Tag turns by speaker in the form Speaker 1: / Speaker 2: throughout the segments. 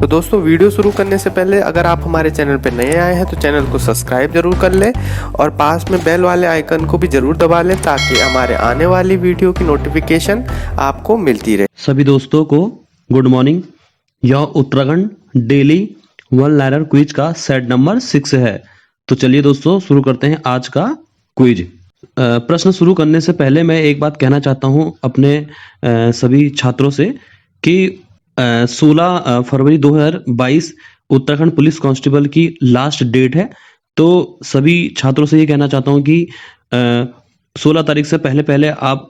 Speaker 1: तो दोस्तों वीडियो शुरू करने से पहले अगर आप हमारे चैनल पर नए आए हैं तो चैनल को सब्सक्राइब जरूर कर लें और पास में बेल वाले आइकन को भी जरूर दबा लें ताकि हमारे आने वाली वीडियो की नोटिफिकेशन आपको मिलती रहे।
Speaker 2: सभी दोस्तों को गुड मॉर्निंग। यह Uttarakhand daily one liner quiz का सेट नंबर 6 है। तो चलिए दोस्तों शुरू करते हैं आज का क्विज। प्रश्न शुरू करने से पहले मैं एक बात कहना चाहता हूं अपने सभी छात्रों से कि 16 फरवरी 2022 उत्तराखंड पुलिस कांस्टेबल की लास्ट डेट है। तो सभी छात्रों से ये कहना चाहता हूं कि 16 तारीख से पहले पहले आप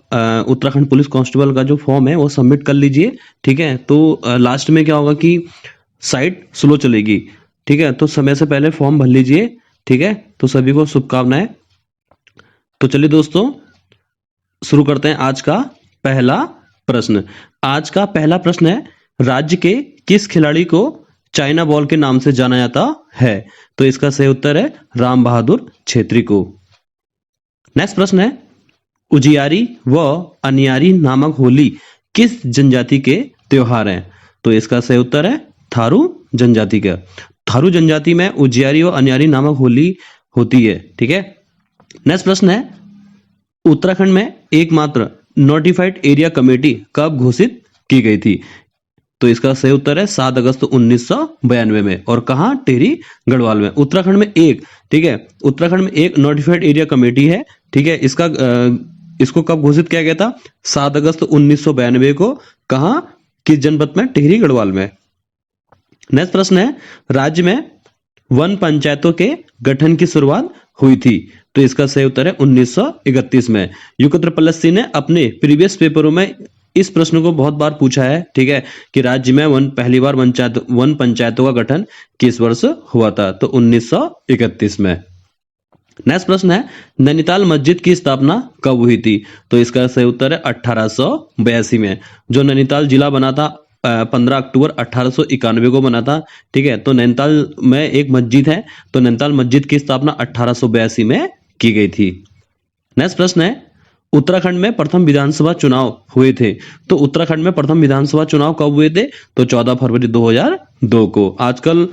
Speaker 2: उत्तराखंड पुलिस कांस्टेबल का जो फॉर्म है वो सबमिट कर लीजिए। ठीक है, तो लास्ट में क्या होगा कि साइट स्लो चलेगी। ठीक है, तो समय से पहले फॉर्म भर लीजिए। ठीक है, तो सभी को शुभकामनाएं। तो चलिए दोस्तों शुरू करते हैं आज का पहला प्रश्न। आज का पहला प्रश्न है, राज्य के किस खिलाड़ी को चाइना बॉल के नाम से जाना जाता है? तो इसका सही उत्तर है राम बहादुर छेत्री को। नेक्स्ट प्रश्न है, उजियारी व अनियारी नामक होली किस जनजाति के त्योहार हैं? तो इसका सही उत्तर है थारू जनजाति का। थारू जनजाति में उजियारी व अनियारी नामक होली होती है। ठीक है, नेक्स्ट प्रश्न है, उत्तराखंड में एकमात्र नोटिफाइड एरिया कमेटी कब घोषित की गई थी? तो इसका सही उत्तर है 7 अगस्त 1992 में। और कहां? टिहरी गढ़वाल में। उत्तराखंड में एक, ठीक है, उत्तराखंड में एक नोटिफाइड एरिया कमेटी है। ठीक है, इसको कब घोषित किया गया था? 7 अगस्त 1992 को। कहां? किस जनपद में? टिहरी गढ़वाल में। नेक्स्ट प्रश्न है, राज्य में वन पंचायतों के गठन की शुरुआत हुई थी? तो इसका सही उत्तर है 1931 में। युगत्र पलस्सी ने अपने प्रीवियस पेपरों में इस प्रश्न को बहुत बार पूछा है। ठीक है, कि राज्य में पहली बार वन पंचायतों का गठन किस वर्ष हुआ था? तो 1931 में। नेक्स्ट प्रश्न है, नैनीताल मस्जिद की स्थापना कब हुई थी? तो इसका सही उत्तर है 1882 में। जो नैनीताल जिला बना था 15 अक्टूबर 1891 को बना था। ठीक है, तो नैनीताल में एक मस्जिद है, तो नैनीताल मस्जिद की स्थापना 1882 में की गई थी। नेक्स्ट प्रश्न है, उत्तराखंड में प्रथम विधानसभा चुनाव हुए थे? तो उत्तराखंड में प्रथम विधानसभा चुनाव कब हुए थे? तो 14 फरवरी 2002 को। आजकल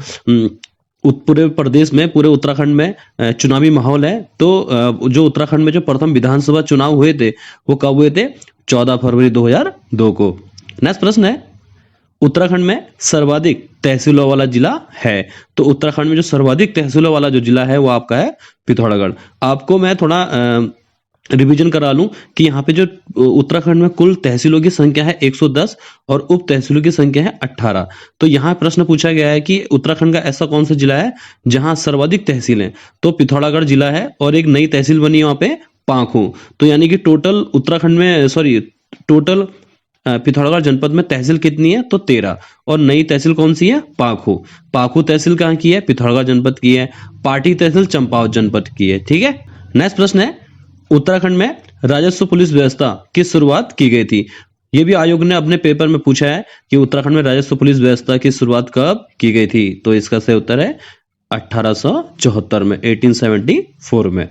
Speaker 2: पूरे प्रदेश में, पूरे उत्तराखंड में चुनावी माहौल है। तो जो उत्तराखंड में जो प्रथम विधानसभा चुनाव हुए थे वो कब हुए थे? 14 फरवरी 2002 को। नेक्स्ट प्रश्न है, उत्तराखंड में सर्वाधिक तहसीलों वाला जिला है? तो उत्तराखंड में जो सर्वाधिक तहसीलों वाला जो जिला है वो आपका है पिथौरागढ़। आपको मैं थोड़ा रिवीजन करा लूं कि यहाँ पे जो उत्तराखंड में कुल तहसीलों की संख्या है 110 और उप तहसीलों की संख्या है 18। तो यहाँ प्रश्न पूछा गया है कि उत्तराखंड का ऐसा कौन सा जिला है जहां सर्वाधिक तहसील है? तो पिथौरागढ़ जिला है और एक नई तहसील बनी है वहां पे पांखू। तो यानी कि टोटल उत्तराखंड में टोटल पिथौरागढ़ जनपद में तहसील कितनी है? तो 13। और नई तहसील कौन सी है? पांखू। पांखू तहसील कहाँ की है? पिथौरागढ़ जनपद की है। पाटी तहसील चंपावत जनपद की है। ठीक है, नेक्स्ट प्रश्न है, उत्तराखंड में राजस्व पुलिस व्यवस्था की शुरुआत की गई थी? ये भी आयोग ने अपने पेपर में पूछा है कि उत्तराखंड में राजस्व पुलिस व्यवस्था की शुरुआत कब की गई थी? तो इसका सही उत्तर है 1874 में, 1874 में।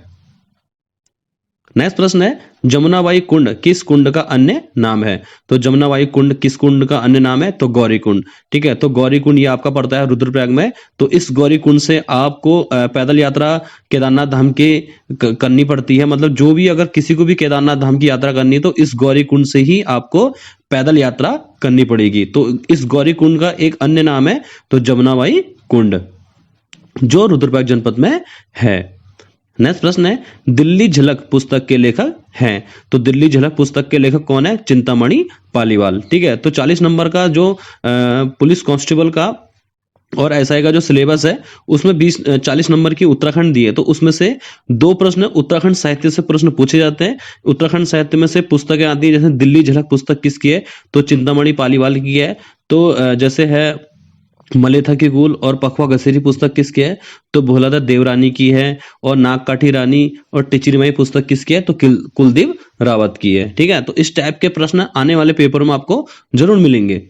Speaker 2: नेक्स्ट प्रश्न है, जमुनाबाई कुंड किस कुंड का अन्य नाम है? तो जमुनाबाई कुंड किस कुंड का अन्य नाम है? तो गौरी कुंड। ठीक है, तो गौरी कुंड ये आपका पड़ता है रुद्रप्रयाग में। तो इस गौरी कुंड से आपको पैदल यात्रा केदारनाथ धाम के करनी पड़ती है। मतलब जो भी, अगर किसी को भी केदारनाथ धाम की यात्रा करनी है तो इस गौरी कुंड से ही आपको पैदल यात्रा करनी पड़ेगी। तो इस गौरी कुंड का एक अन्य नाम है तो जमुनाबाई कुंड, जो रुद्रप्रयाग जनपद में है। नेक्स्ट प्रश्न है, दिल्ली झलक पुस्तक के लेखक हैं? तो दिल्ली झलक पुस्तक के लेखक कौन है? चिंतामणि पालीवाल। ठीक है, तो 40 नंबर का जो पुलिस कांस्टेबल का और एसआई का जो सिलेबस है उसमें 40 नंबर की उत्तराखंड दी है। तो उसमें से 2 प्रश्न उत्तराखंड साहित्य से प्रश्न पूछे जाते हैं। उत्तराखंड साहित्य में से पुस्तकें आती है, जैसे दिल्ली झलक पुस्तक किसकी है? तो चिंतामणि पालीवाल की है। तो जैसे है मलेथा की गुल और पखवा घसेरी पुस्तक किसकी है? तो भोलादा देवरानी की है। और नागकाठी रानी और टिचिरमई पुस्तक किसकी है? तो कुलदीप रावत की है। ठीक है, तो इस टाइप के प्रश्न आने वाले पेपर में आपको जरूर मिलेंगे।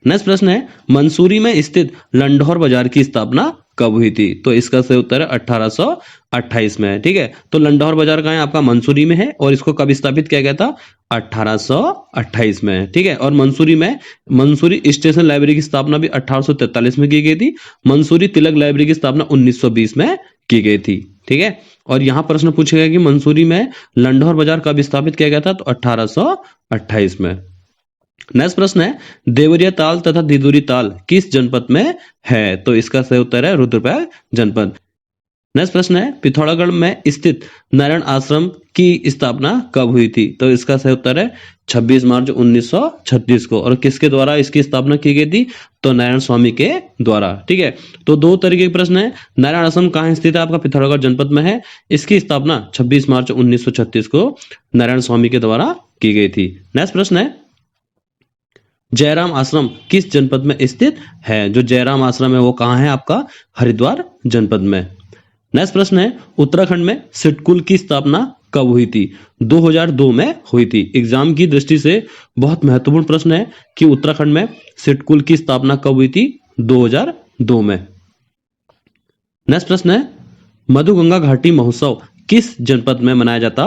Speaker 2: नेक्स्ट प्रश्न है, मंसूरी में स्थित लंढौर बाजार की स्थापना कब हुई थी? तो इसका सही उत्तर है 1828 में। ठीक है, तो लंडौर बाजार कहाँ है? आपका मंसूरी में है। और इसको कब स्थापित किया गया था? 1828 में। ठीक है, और मंसूरी स्टेशन लाइब्रेरी की स्थापना भी 1843 में की गई थी। मंसूरी तिलक लाइब्रेरी की स्थापना 1920 में की गई थी। ठीक है, और यहां प्रश्न पूछेगा कि मंसूरी में लंडौर बाजार कब स्थापित किया गया था? तो 1828 में। नेक्स्ट प्रश्न है, देवरिया ताल तथा दिदुरी ताल किस जनपद में है? तो इसका सही उत्तर है रुद्रप्रयाग जनपद। नेक्स्ट प्रश्न है, पिथौरागढ़ में स्थित नारायण आश्रम की स्थापना कब हुई थी? तो इसका सही उत्तर है 26 मार्च 1936 को। और किसके द्वारा इसकी स्थापना की गई थी? तो नारायण स्वामी के द्वारा। ठीक है, तो दो तरीके के प्रश्न है। नारायण आश्रम कहाँ स्थित है? आपका पिथौरागढ़ जनपद में है। इसकी स्थापना 26 मार्च 1936 को नारायण स्वामी के द्वारा की गई थी। नेक्स्ट प्रश्न है, जयराम आश्रम किस जनपद में स्थित है? जो जयराम आश्रम है वो कहाँ है? आपका हरिद्वार जनपद में। नेक्स्ट प्रश्न है, उत्तराखंड में सिडकुल की स्थापना कब हुई थी? 2002 में हुई थी। एग्जाम की दृष्टि से बहुत महत्वपूर्ण प्रश्न है कि उत्तराखंड में सिडकुल की स्थापना कब हुई थी? 2002 में। नेक्स्ट प्रश्न है, मधुगंगा घाटी महोत्सव किस जनपद में मनाया जाता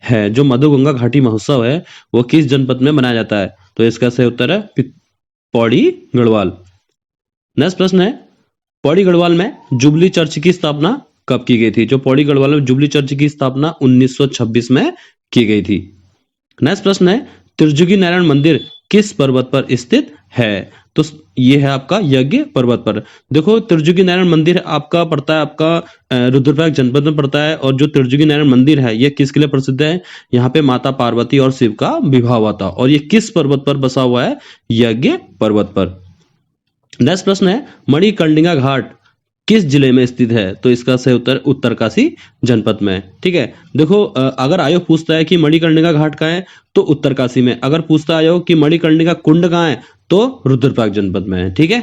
Speaker 2: है? जो मधुगंगा घाटी महोत्सव है वो किस जनपद में मनाया जाता है? तो इसका सही उत्तर है पौड़ी गढ़वाल। नेक्स्ट प्रश्न है, पौड़ी गढ़वाल में जुबली चर्च की स्थापना कब की गई थी? जो पौड़ी गढ़वाल में जुबली चर्च की स्थापना 1926 में की गई थी। नेक्स्ट प्रश्न है, त्रिजुगी नारायण मंदिर किस पर्वत पर स्थित है? तो ये है आपका यज्ञ पर्वत पर। देखो, त्रिजुगी नारायण मंदिर आपका पड़ता है आपका रुद्रप्रयाग जनपद में पड़ता है। और जो त्रिजुगी नारायण मंदिर है ये किसके लिए प्रसिद्ध है? यहाँ पे माता पार्वती और शिव का विवाह हुआ था। और ये किस पर्वत पर बसा हुआ है? यज्ञ पर्वत पर। नेक्स्ट प्रश्न है, मणिकर्णिका घाट किस जिले में स्थित है? तो इसका सही उत्तर उत्तरकाशी जनपद में। ठीक है, देखो, अगर आयोग पूछता है कि मणिकर्णिका घाट कहाँ है तो उत्तरकाशी में। अगर पूछता है आयोग कि मणिकर्णिका कुंड कहाँ है तो रुद्रप्रयाग जनपद में है। ठीक है,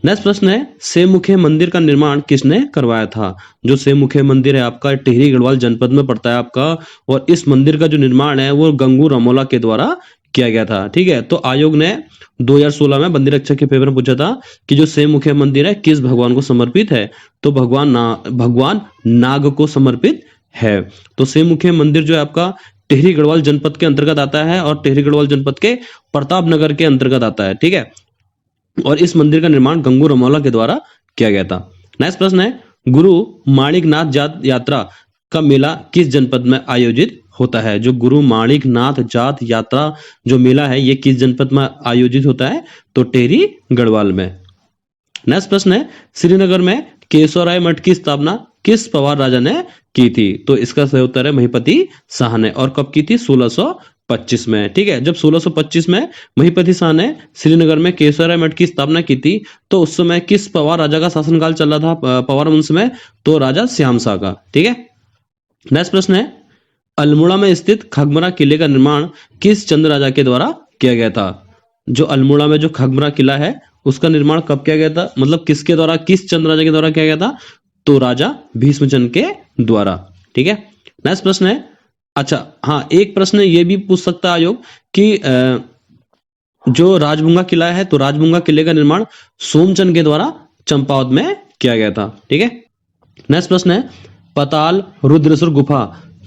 Speaker 2: नेक्स्ट प्रश्न है, सेमुखे मंदिर का निर्माण किसने करवाया था? जो सेमुखे मंदिर है आपका टिहरी गढ़वाल जनपद में पड़ता है आपका। और इस मंदिर का जो निर्माण है वो गंगू रमोला के द्वारा किया गया था। ठीक है, तो आयोग ने 2016 में बंदी रक्षक के पेपर में पूछा था कि जो सेमुखे मंदिर है किस भगवान को समर्पित है? तो भगवान नाग को समर्पित है। तो सेमुखे मंदिर जो है आपका टिहरी गढ़वाल जनपद के अंतर्गत आता है और टिहरी गढ़वाल जनपद के प्रताप नगर के अंतर्गत आता है। ठीक है, और इस मंदिर का निर्माण गंगू रमौला के द्वारा किया गया था। नेक्स्ट प्रश्न है, गुरु माणिकनाथ जात यात्रा का मेला किस जनपद में आयोजित होता है? जो गुरु माणिकनाथ जात यात्रा जो मेला है ये किस जनपद में आयोजित होता है? तो टिहरी गढ़वाल में। नेक्स्ट प्रश्न है, श्रीनगर में केशवराय मठ की स्थापना किस पवार राजा ने की थी? तो इसका सही उत्तर है महिपति शाह ने। और कब की थी? 1625 में। ठीक है, जब 1625 में महिपति शाह ने श्रीनगर में केशवराय मठ की स्थापना की थी तो उस समय किस पवार राजा का शासनकाल चल रहा था पवार वंश में? तो राजा श्याम शाह का। ठीक है, नेक्स्ट प्रश्न है, अल्मोड़ा में स्थित खगमरा किले का निर्माण किस चंद राजा के द्वारा किया गया था? जो अल्मोड़ा में जो खगमरा किला है उसका निर्माण कब किया गया था? मतलब किसके द्वारा, किस चंद राजा के द्वारा किया गया था? तो राजा भीष्मचंद के द्वारा। ठीक है, नेक्स्ट प्रश्न है, अच्छा हाँ, एक प्रश्न ये भी पूछ सकता है आयोग कि जो राजभुंगा किला है तो राजभुंगा किले का निर्माण सोमचंद के द्वारा चंपावत में किया गया था। ठीक है, नेक्स्ट प्रश्न है, पाताल रुद्रेश्वर गुफा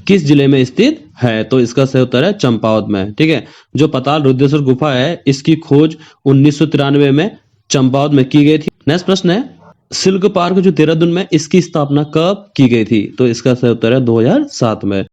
Speaker 2: किस जिले में स्थित है? तो इसका सही उत्तर है चंपावत में। ठीक है, जो पाताल रुद्रेश्वर गुफा है इसकी खोज 1993 में चंपावत में की गई थी। नेक्स्ट प्रश्न है, सिल्क पार्क जो देहरादून में इसकी स्थापना कब की गई थी? तो इसका सही उत्तर है 2007 में।